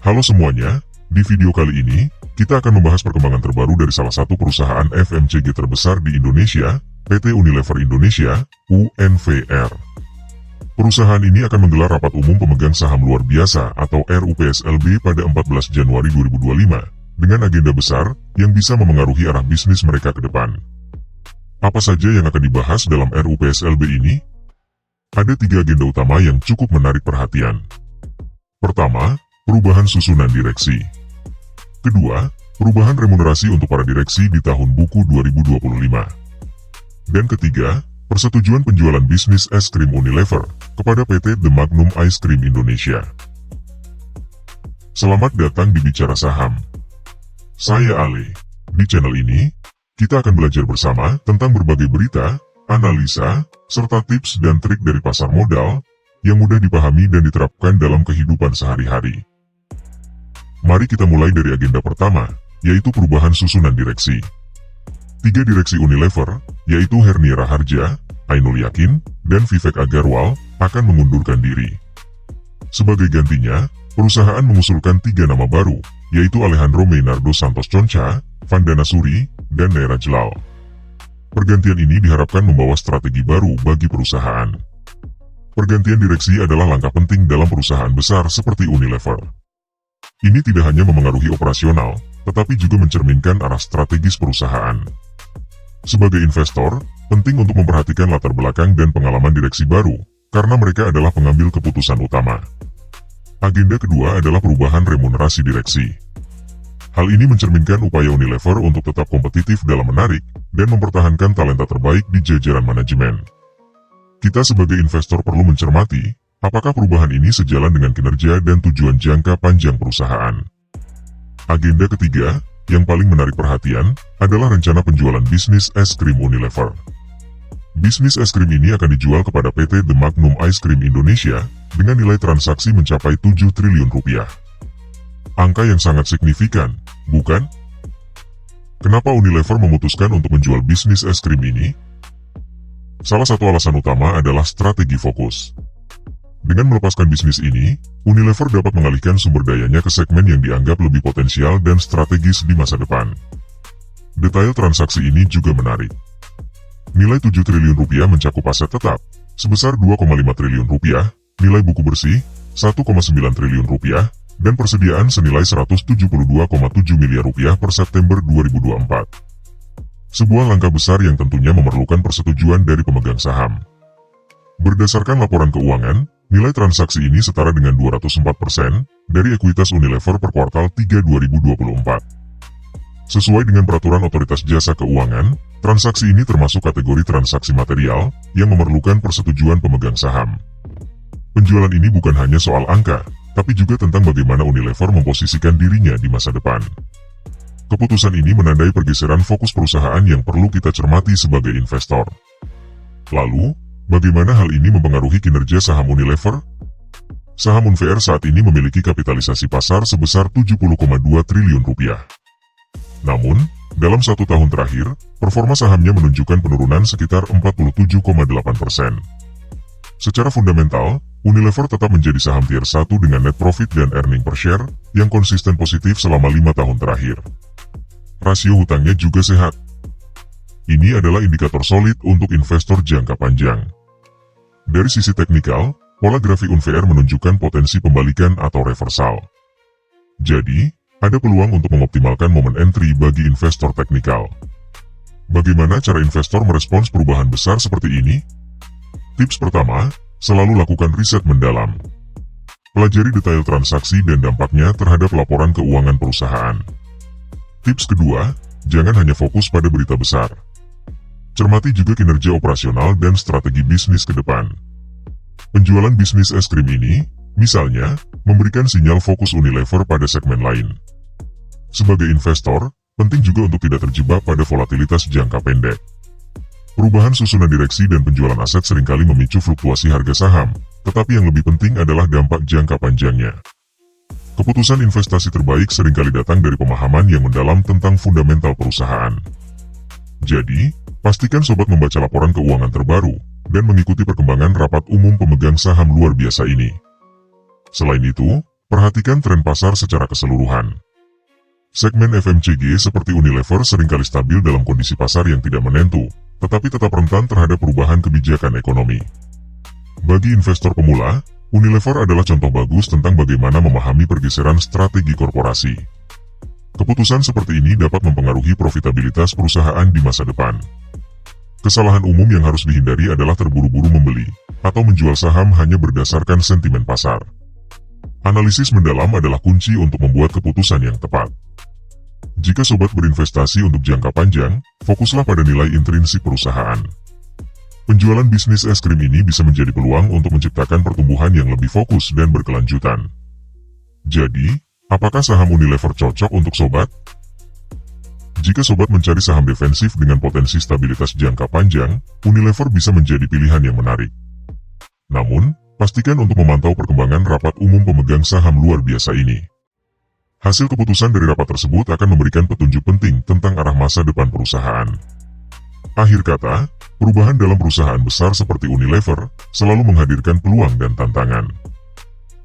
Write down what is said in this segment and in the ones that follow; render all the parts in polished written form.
Halo semuanya, di video kali ini, kita akan membahas perkembangan terbaru dari salah satu perusahaan FMCG terbesar di Indonesia, PT Unilever Indonesia, UNVR. Perusahaan ini akan menggelar rapat umum pemegang saham luar biasa atau RUPSLB pada 14 Januari 2025, dengan agenda besar yang bisa memengaruhi arah bisnis mereka ke depan. Apa saja yang akan dibahas dalam RUPSLB ini? Ada 3 agenda utama yang cukup menarik perhatian. Pertama, perubahan susunan direksi. Kedua, perubahan remunerasi untuk para direksi di tahun buku 2025. Dan ketiga, persetujuan penjualan bisnis es krim Unilever kepada PT The Magnum Ice Cream Indonesia. Selamat datang di Bicara Saham. Saya Ale. Di channel ini, kita akan belajar bersama tentang berbagai berita, analisa, serta tips dan trik dari pasar modal yang mudah dipahami dan diterapkan dalam kehidupan sehari-hari. Mari kita mulai dari agenda pertama, yaitu perubahan susunan direksi. 3 direksi Unilever, yaitu Hernie Raharja, Ainul Yakin, dan Vivek Agarwal, akan mengundurkan diri. Sebagai gantinya, perusahaan mengusulkan 3 nama baru, yaitu Alejandro Meynardo Santos Concha, Vandana Suri, dan Naira Jelal. Pergantian ini diharapkan membawa strategi baru bagi perusahaan. Pergantian direksi adalah langkah penting dalam perusahaan besar seperti Unilever. Ini tidak hanya memengaruhi operasional, tetapi juga mencerminkan arah strategis perusahaan. Sebagai investor, penting untuk memperhatikan latar belakang dan pengalaman direksi baru, karena mereka adalah pengambil keputusan utama. Agenda kedua adalah perubahan remunerasi direksi. Hal ini mencerminkan upaya Unilever untuk tetap kompetitif dalam menarik dan mempertahankan talenta terbaik di jajaran manajemen. Kita sebagai investor perlu mencermati, apakah perubahan ini sejalan dengan kinerja dan tujuan jangka panjang perusahaan. Agenda ketiga, yang paling menarik perhatian, adalah rencana penjualan bisnis es krim Unilever. Bisnis es krim ini akan dijual kepada PT The Magnum Ice Cream Indonesia dengan nilai transaksi mencapai 7 triliun rupiah. Angka yang sangat signifikan, bukan? Kenapa Unilever memutuskan untuk menjual bisnis es krim ini? Salah satu alasan utama adalah strategi fokus. Dengan melepaskan bisnis ini, Unilever dapat mengalihkan sumber dayanya ke segmen yang dianggap lebih potensial dan strategis di masa depan. Detail transaksi ini juga menarik. Nilai 7 triliun rupiah mencakup aset tetap, sebesar 2,5 triliun rupiah, nilai buku bersih, 1,9 triliun rupiah, dan persediaan senilai 172,7 miliar rupiah per September 2024. Sebuah langkah besar yang tentunya memerlukan persetujuan dari pemegang saham. Berdasarkan laporan keuangan, nilai transaksi ini setara dengan 204% dari ekuitas Unilever per kuartal 3 2024. Sesuai dengan peraturan Otoritas Jasa Keuangan, transaksi ini termasuk kategori transaksi material yang memerlukan persetujuan pemegang saham. Penjualan ini bukan hanya soal angka, tapi juga tentang bagaimana Unilever memposisikan dirinya di masa depan. Keputusan ini menandai pergeseran fokus perusahaan yang perlu kita cermati sebagai investor. Lalu, bagaimana hal ini mempengaruhi kinerja saham Unilever? Saham UNVR saat ini memiliki kapitalisasi pasar sebesar 70,2 triliun rupiah. Namun, dalam 1 tahun terakhir, performa sahamnya menunjukkan penurunan sekitar 47,8%. Secara fundamental, Unilever tetap menjadi saham tier 1 dengan net profit dan earning per share yang konsisten positif selama 5 tahun terakhir. Rasio hutangnya juga sehat. Ini adalah indikator solid untuk investor jangka panjang. Dari sisi teknikal, pola grafik UNVR menunjukkan potensi pembalikan atau reversal. Jadi, ada peluang untuk mengoptimalkan momen entry bagi investor teknikal. Bagaimana cara investor merespons perubahan besar seperti ini? Tips pertama, selalu lakukan riset mendalam. Pelajari detail transaksi dan dampaknya terhadap laporan keuangan perusahaan. Tips kedua, jangan hanya fokus pada berita besar. Cermati juga kinerja operasional dan strategi bisnis ke depan. Penjualan bisnis es krim ini, misalnya, memberikan sinyal fokus Unilever pada segmen lain. Sebagai investor, penting juga untuk tidak terjebak pada volatilitas jangka pendek. Perubahan susunan direksi dan penjualan aset seringkali memicu fluktuasi harga saham, tetapi yang lebih penting adalah dampak jangka panjangnya. Keputusan investasi terbaik seringkali datang dari pemahaman yang mendalam tentang fundamental perusahaan. Jadi, pastikan sobat membaca laporan keuangan terbaru, dan mengikuti perkembangan rapat umum pemegang saham luar biasa ini. Selain itu, Perhatikan tren pasar secara keseluruhan. Segmen FMCG seperti Unilever seringkali stabil dalam kondisi pasar yang tidak menentu, tetapi tetap rentan terhadap perubahan kebijakan ekonomi. Bagi investor pemula, Unilever adalah contoh bagus tentang bagaimana memahami pergeseran strategi korporasi. Keputusan seperti ini dapat mempengaruhi profitabilitas perusahaan di masa depan. Kesalahan umum yang harus dihindari adalah terburu-buru membeli atau menjual saham hanya berdasarkan sentimen pasar. Analisis mendalam adalah kunci untuk membuat keputusan yang tepat. Jika sobat berinvestasi untuk jangka panjang, fokuslah pada nilai intrinsik perusahaan. Penjualan bisnis es krim ini bisa menjadi peluang untuk menciptakan pertumbuhan yang lebih fokus dan berkelanjutan. Jadi, apakah saham Unilever cocok untuk sobat? Jika sobat mencari saham defensif dengan potensi stabilitas jangka panjang, Unilever bisa menjadi pilihan yang menarik. Namun, pastikan untuk memantau perkembangan rapat umum pemegang saham luar biasa ini. Hasil keputusan dari rapat tersebut akan memberikan petunjuk penting tentang arah masa depan perusahaan. Akhir kata, perubahan dalam perusahaan besar seperti Unilever selalu menghadirkan peluang dan tantangan.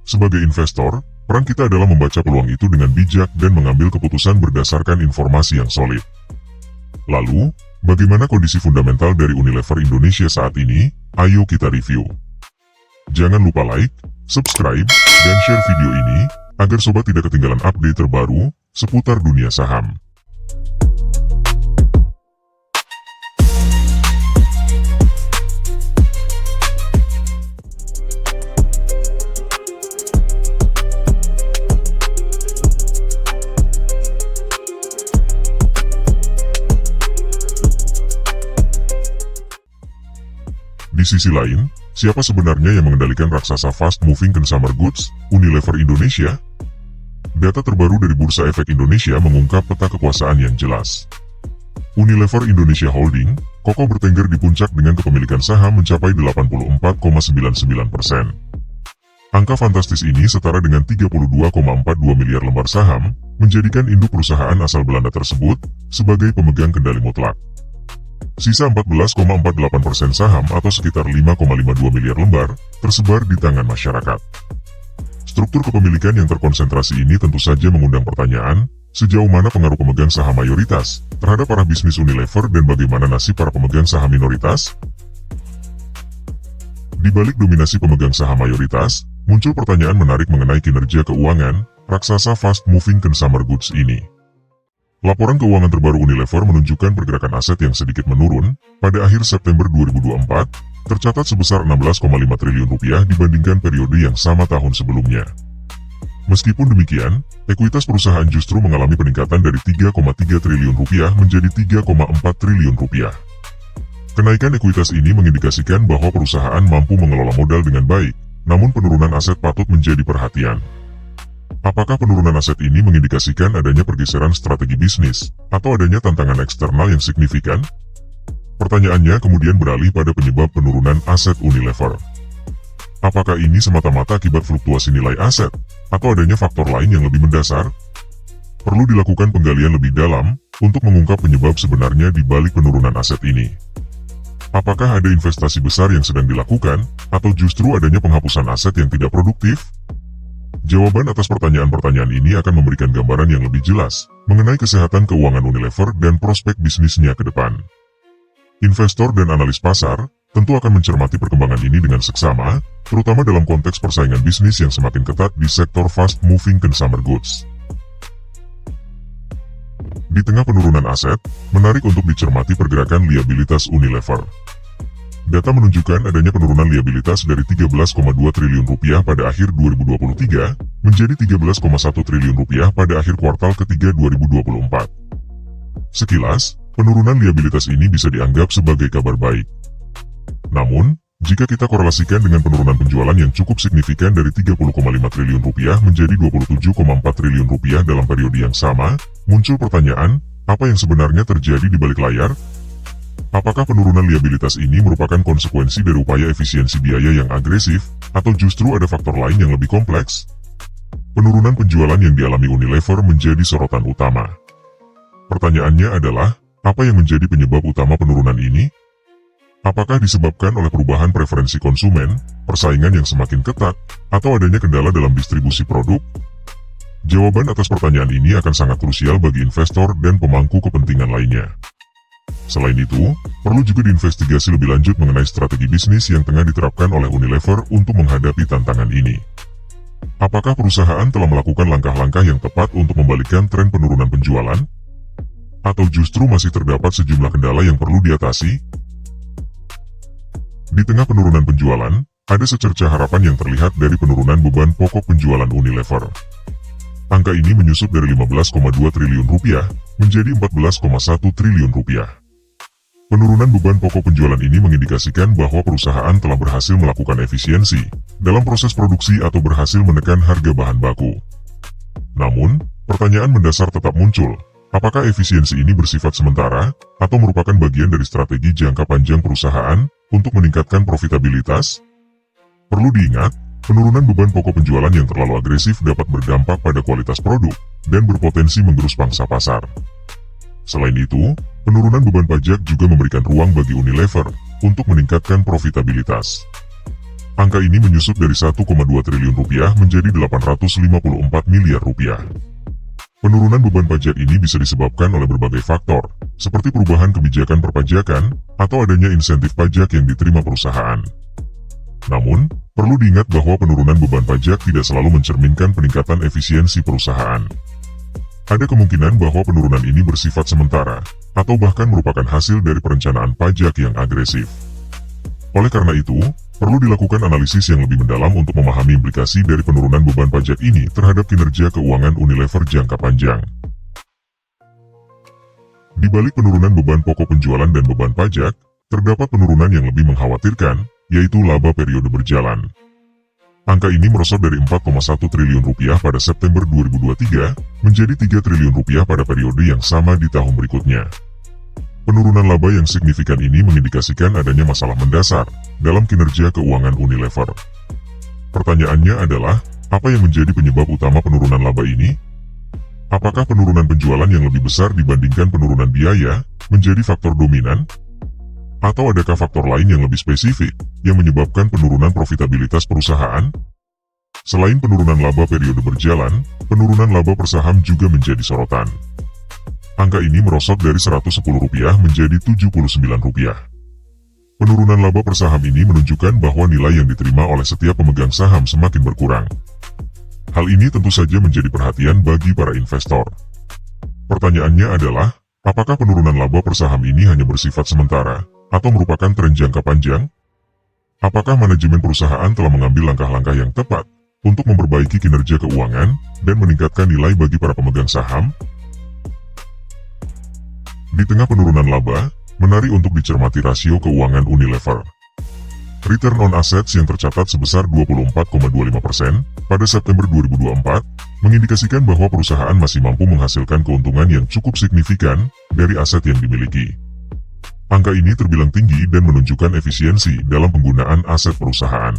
Sebagai investor, peran kita adalah membaca peluang itu dengan bijak dan mengambil keputusan berdasarkan informasi yang solid. Lalu, bagaimana kondisi fundamental dari Unilever Indonesia saat ini? Ayo kita review. Jangan lupa like, subscribe, dan share video ini, agar sobat tidak ketinggalan update terbaru seputar dunia saham. Di sisi lain, siapa sebenarnya yang mengendalikan raksasa fast moving consumer goods, Unilever Indonesia? Data terbaru dari Bursa Efek Indonesia mengungkap peta kekuasaan yang jelas. Unilever Indonesia Holding, kokoh bertengger di puncak dengan kepemilikan saham mencapai 84,99%. Angka fantastis ini setara dengan 32,42 miliar lembar saham, menjadikan induk perusahaan asal Belanda tersebut sebagai pemegang kendali mutlak. Sisa 14,48% saham atau sekitar 5,52 miliar lembar tersebar di tangan masyarakat. Struktur kepemilikan yang terkonsentrasi ini tentu saja mengundang pertanyaan, sejauh mana pengaruh pemegang saham mayoritas terhadap arah bisnis Unilever dan bagaimana nasib para pemegang saham minoritas? Di balik dominasi pemegang saham mayoritas, muncul pertanyaan menarik mengenai kinerja keuangan raksasa fast moving consumer goods ini. Laporan keuangan terbaru Unilever menunjukkan pergerakan aset yang sedikit menurun. Pada akhir September 2024, tercatat sebesar 16,5 triliun rupiah dibandingkan periode yang sama tahun sebelumnya. Meskipun demikian, ekuitas perusahaan justru mengalami peningkatan dari 3,3 triliun rupiah menjadi 3,4 triliun rupiah. Kenaikan ekuitas ini mengindikasikan bahwa perusahaan mampu mengelola modal dengan baik, namun penurunan aset patut menjadi perhatian. Apakah penurunan aset ini mengindikasikan adanya pergeseran strategi bisnis, atau adanya tantangan eksternal yang signifikan? Pertanyaannya kemudian beralih pada penyebab penurunan aset Unilever. Apakah ini semata-mata akibat fluktuasi nilai aset, atau adanya faktor lain yang lebih mendasar? Perlu dilakukan penggalian lebih dalam, untuk mengungkap penyebab sebenarnya di balik penurunan aset ini. Apakah ada investasi besar yang sedang dilakukan, atau justru adanya penghapusan aset yang tidak produktif? Jawaban atas pertanyaan-pertanyaan ini akan memberikan gambaran yang lebih jelas mengenai kesehatan keuangan Unilever dan prospek bisnisnya ke depan. Investor dan analis pasar tentu akan mencermati perkembangan ini dengan seksama, terutama dalam konteks persaingan bisnis yang semakin ketat di sektor fast moving consumer goods. Di tengah penurunan aset, menarik untuk dicermati pergerakan liabilitas Unilever. Data menunjukkan adanya penurunan liabilitas dari 13,2 triliun rupiah pada akhir 2023 menjadi 13,1 triliun rupiah pada akhir kuartal ketiga 2024. Sekilas, penurunan liabilitas ini bisa dianggap sebagai kabar baik. Namun, jika kita korelasikan dengan penurunan penjualan yang cukup signifikan dari 30,5 triliun rupiah menjadi 27,4 triliun rupiah dalam periode yang sama, muncul pertanyaan, apa yang sebenarnya terjadi di balik layar? Apakah penurunan liabilitas ini merupakan konsekuensi dari upaya efisiensi biaya yang agresif, atau justru ada faktor lain yang lebih kompleks? Penurunan penjualan yang dialami Unilever menjadi sorotan utama. Pertanyaannya adalah, apa yang menjadi penyebab utama penurunan ini? Apakah disebabkan oleh perubahan preferensi konsumen, persaingan yang semakin ketat, atau adanya kendala dalam distribusi produk? Jawaban atas pertanyaan ini akan sangat krusial bagi investor dan pemangku kepentingan lainnya. Selain itu, perlu juga diinvestigasi lebih lanjut mengenai strategi bisnis yang tengah diterapkan oleh Unilever untuk menghadapi tantangan ini. Apakah perusahaan telah melakukan langkah-langkah yang tepat untuk membalikkan tren penurunan penjualan? Atau justru masih terdapat sejumlah kendala yang perlu diatasi? Di tengah penurunan penjualan, ada secercah harapan yang terlihat dari penurunan beban pokok penjualan Unilever. Angka ini menyusut dari 15,2 triliun rupiah menjadi 14,1 triliun rupiah. Penurunan beban pokok penjualan ini mengindikasikan bahwa perusahaan telah berhasil melakukan efisiensi dalam proses produksi atau berhasil menekan harga bahan baku. Namun, pertanyaan mendasar tetap muncul. Apakah efisiensi ini bersifat sementara, atau merupakan bagian dari strategi jangka panjang perusahaan untuk meningkatkan profitabilitas? Perlu diingat, penurunan beban pokok penjualan yang terlalu agresif dapat berdampak pada kualitas produk, dan berpotensi menggerus pangsa pasar. Selain itu, penurunan beban pajak juga memberikan ruang bagi Unilever untuk meningkatkan profitabilitas. Angka ini menyusut dari 1,2 triliun rupiah menjadi 854 miliar rupiah. Penurunan beban pajak ini bisa disebabkan oleh berbagai faktor, seperti perubahan kebijakan perpajakan, atau adanya insentif pajak yang diterima perusahaan. Namun, perlu diingat bahwa penurunan beban pajak tidak selalu mencerminkan peningkatan efisiensi perusahaan. Ada kemungkinan bahwa penurunan ini bersifat sementara, atau bahkan merupakan hasil dari perencanaan pajak yang agresif. Oleh karena itu, perlu dilakukan analisis yang lebih mendalam untuk memahami implikasi dari penurunan beban pajak ini terhadap kinerja keuangan Unilever jangka panjang. Di balik penurunan beban pokok penjualan dan beban pajak, terdapat penurunan yang lebih mengkhawatirkan, yaitu laba periode berjalan. Angka ini merosot dari 4,1 triliun rupiah pada September 2023 menjadi 3 triliun rupiah pada periode yang sama di tahun berikutnya. Penurunan laba yang signifikan ini mengindikasikan adanya masalah mendasar dalam kinerja keuangan Unilever. Pertanyaannya adalah, apa yang menjadi penyebab utama penurunan laba ini? Apakah penurunan penjualan yang lebih besar dibandingkan penurunan biaya menjadi faktor dominan? Atau adakah faktor lain yang lebih spesifik yang menyebabkan penurunan profitabilitas perusahaan? Selain penurunan laba periode berjalan, penurunan laba per saham juga menjadi sorotan. Angka ini merosot dari Rp110 menjadi Rp79. Penurunan laba per saham ini menunjukkan bahwa nilai yang diterima oleh setiap pemegang saham semakin berkurang. Hal ini tentu saja menjadi perhatian bagi para investor. Pertanyaannya adalah, apakah penurunan laba per saham ini hanya bersifat sementara, atau merupakan tren jangka panjang? Apakah manajemen perusahaan telah mengambil langkah-langkah yang tepat untuk memperbaiki kinerja keuangan dan meningkatkan nilai bagi para pemegang saham? Di tengah penurunan laba, menarik untuk dicermati rasio keuangan Unilever. Return on Assets yang tercatat sebesar 24,25% pada September 2024, mengindikasikan bahwa perusahaan masih mampu menghasilkan keuntungan yang cukup signifikan dari aset yang dimiliki. Angka ini terbilang tinggi dan menunjukkan efisiensi dalam penggunaan aset perusahaan.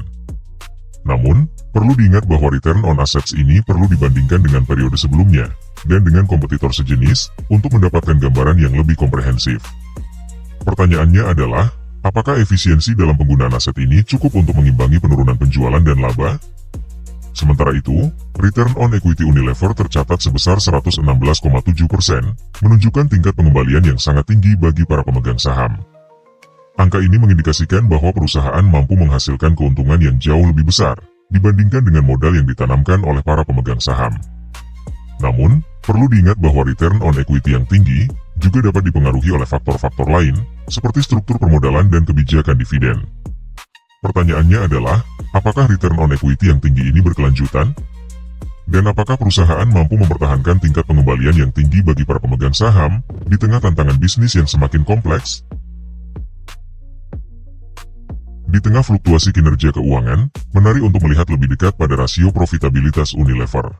Namun, perlu diingat bahwa return on assets ini perlu dibandingkan dengan periode sebelumnya, dan dengan kompetitor sejenis, untuk mendapatkan gambaran yang lebih komprehensif. Pertanyaannya adalah, apakah efisiensi dalam penggunaan aset ini cukup untuk mengimbangi penurunan penjualan dan laba? Sementara itu, return on equity Unilever tercatat sebesar 116,7%, menunjukkan tingkat pengembalian yang sangat tinggi bagi para pemegang saham. Angka ini mengindikasikan bahwa perusahaan mampu menghasilkan keuntungan yang jauh lebih besar, dibandingkan dengan modal yang ditanamkan oleh para pemegang saham. Namun, perlu diingat bahwa return on equity yang tinggi, juga dapat dipengaruhi oleh faktor-faktor lain, seperti struktur permodalan dan kebijakan dividen. Pertanyaannya adalah, apakah return on equity yang tinggi ini berkelanjutan? Dan apakah perusahaan mampu mempertahankan tingkat pengembalian yang tinggi bagi para pemegang saham, di tengah tantangan bisnis yang semakin kompleks? Di tengah fluktuasi kinerja keuangan, menarik untuk melihat lebih dekat pada rasio profitabilitas Unilever.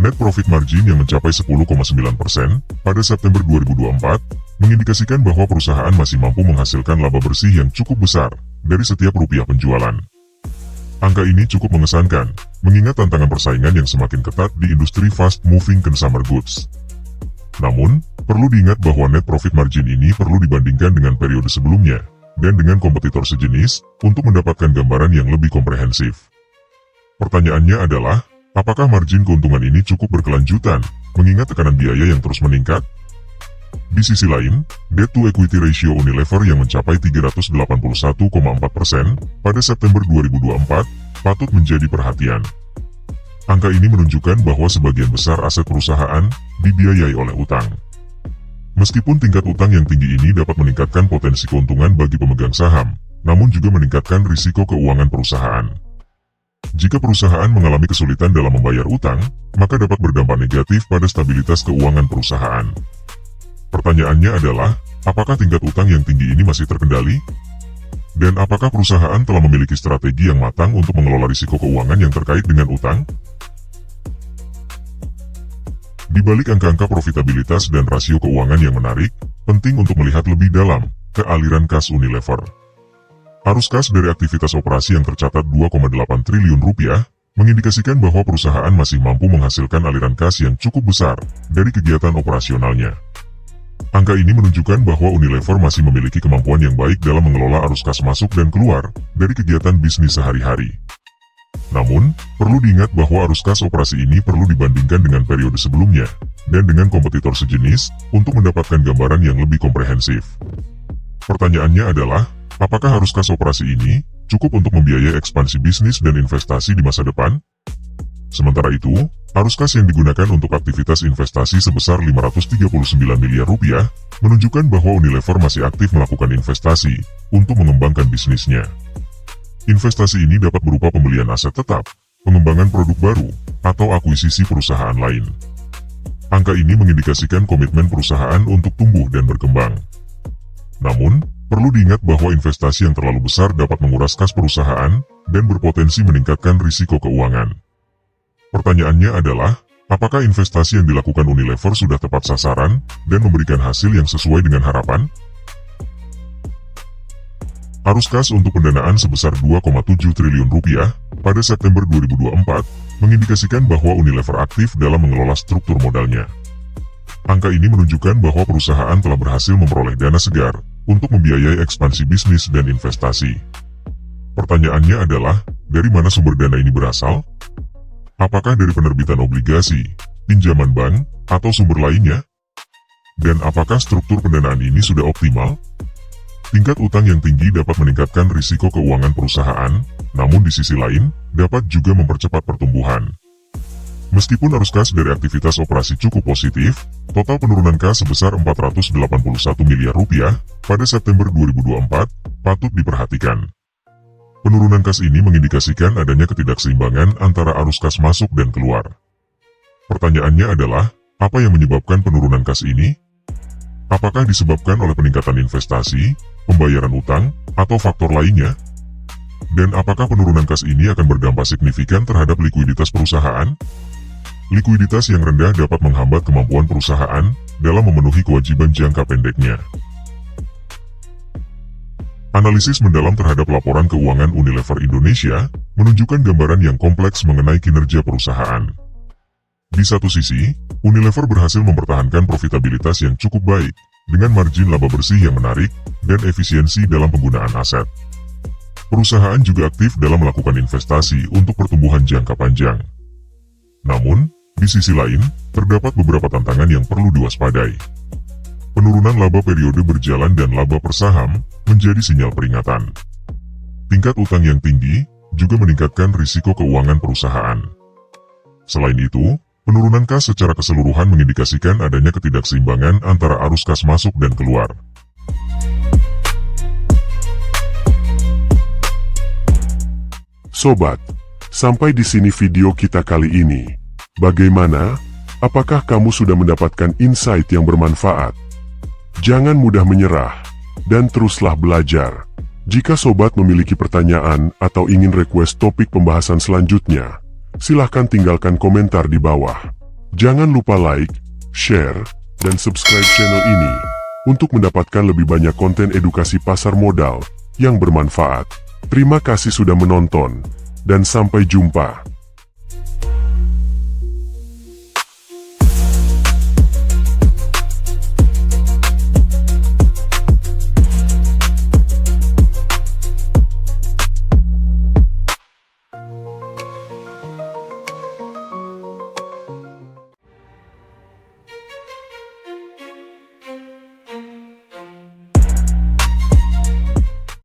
Net profit margin yang mencapai 10,9% pada September 2024, mengindikasikan bahwa perusahaan masih mampu menghasilkan laba bersih yang cukup besar dari setiap rupiah penjualan. Angka ini cukup mengesankan, mengingat tantangan persaingan yang semakin ketat di industri fast-moving consumer goods. Namun, perlu diingat bahwa net profit margin ini perlu dibandingkan dengan periode sebelumnya, dan dengan kompetitor sejenis untuk mendapatkan gambaran yang lebih komprehensif. Pertanyaannya adalah, apakah margin keuntungan ini cukup berkelanjutan, mengingat tekanan biaya yang terus meningkat? Di sisi lain, debt to equity ratio Unilever yang mencapai 381,4% pada September 2024 patut menjadi perhatian. Angka ini menunjukkan bahwa sebagian besar aset perusahaan dibiayai oleh utang. Meskipun tingkat utang yang tinggi ini dapat meningkatkan potensi keuntungan bagi pemegang saham, namun juga meningkatkan risiko keuangan perusahaan. Jika perusahaan mengalami kesulitan dalam membayar utang, maka dapat berdampak negatif pada stabilitas keuangan perusahaan. Pertanyaannya adalah, apakah tingkat utang yang tinggi ini masih terkendali? Dan apakah perusahaan telah memiliki strategi yang matang untuk mengelola risiko keuangan yang terkait dengan utang? Di balik angka-angka profitabilitas dan rasio keuangan yang menarik, penting untuk melihat lebih dalam ke aliran kas Unilever. Arus kas dari aktivitas operasi yang tercatat 2,8 triliun rupiah, mengindikasikan bahwa perusahaan masih mampu menghasilkan aliran kas yang cukup besar dari kegiatan operasionalnya. Angka ini menunjukkan bahwa Unilever masih memiliki kemampuan yang baik dalam mengelola arus kas masuk dan keluar dari kegiatan bisnis sehari-hari. Namun, perlu diingat bahwa arus kas operasi ini perlu dibandingkan dengan periode sebelumnya, dan dengan kompetitor sejenis, untuk mendapatkan gambaran yang lebih komprehensif. Pertanyaannya adalah, apakah arus kas operasi ini cukup untuk membiayai ekspansi bisnis dan investasi di masa depan? Sementara itu, arus kas yang digunakan untuk aktivitas investasi sebesar 539 miliar rupiah, menunjukkan bahwa Unilever masih aktif melakukan investasi untuk mengembangkan bisnisnya. Investasi ini dapat berupa pembelian aset tetap, pengembangan produk baru, atau akuisisi perusahaan lain. Angka ini mengindikasikan komitmen perusahaan untuk tumbuh dan berkembang. Namun, perlu diingat bahwa investasi yang terlalu besar dapat menguras kas perusahaan dan berpotensi meningkatkan risiko keuangan. Pertanyaannya adalah, apakah investasi yang dilakukan Unilever sudah tepat sasaran dan memberikan hasil yang sesuai dengan harapan? Arus kas untuk pendanaan sebesar 2,7 triliun rupiah pada September 2024 mengindikasikan bahwa Unilever aktif dalam mengelola struktur modalnya. Angka ini menunjukkan bahwa perusahaan telah berhasil memperoleh dana segar untuk membiayai ekspansi bisnis dan investasi. Pertanyaannya adalah, dari mana sumber dana ini berasal? Apakah dari penerbitan obligasi, pinjaman bank, atau sumber lainnya? Dan apakah struktur pendanaan ini sudah optimal? Tingkat utang yang tinggi dapat meningkatkan risiko keuangan perusahaan, namun di sisi lain, dapat juga mempercepat pertumbuhan. Meskipun arus kas dari aktivitas operasi cukup positif, total penurunan kas sebesar 481 miliar rupiah pada September 2024 patut diperhatikan. Penurunan kas ini mengindikasikan adanya ketidakseimbangan antara arus kas masuk dan keluar. Pertanyaannya adalah, apa yang menyebabkan penurunan kas ini? Apakah disebabkan oleh peningkatan investasi, pembayaran utang, atau faktor lainnya? Dan apakah penurunan kas ini akan berdampak signifikan terhadap likuiditas perusahaan? Likuiditas yang rendah dapat menghambat kemampuan perusahaan dalam memenuhi kewajiban jangka pendeknya. Analisis mendalam terhadap laporan keuangan Unilever Indonesia menunjukkan gambaran yang kompleks mengenai kinerja perusahaan. Di satu sisi, Unilever berhasil mempertahankan profitabilitas yang cukup baik, dengan margin laba bersih yang menarik, dan efisiensi dalam penggunaan aset. Perusahaan juga aktif dalam melakukan investasi untuk pertumbuhan jangka panjang. Namun, di sisi lain, terdapat beberapa tantangan yang perlu diwaspadai. Penurunan laba periode berjalan dan laba per saham menjadi sinyal peringatan. Tingkat utang yang tinggi juga meningkatkan risiko keuangan perusahaan. Selain itu, penurunan kas secara keseluruhan mengindikasikan adanya ketidakseimbangan antara arus kas masuk dan keluar. Sobat, sampai di sini video kita kali ini. Bagaimana? Apakah kamu sudah mendapatkan insight yang bermanfaat? Jangan mudah menyerah, dan teruslah belajar. Jika sobat memiliki pertanyaan atau ingin request topik pembahasan selanjutnya, silahkan tinggalkan komentar di bawah. Jangan lupa like, share, dan subscribe channel ini untuk mendapatkan lebih banyak konten edukasi pasar modal yang bermanfaat. Terima kasih sudah menonton, dan sampai jumpa.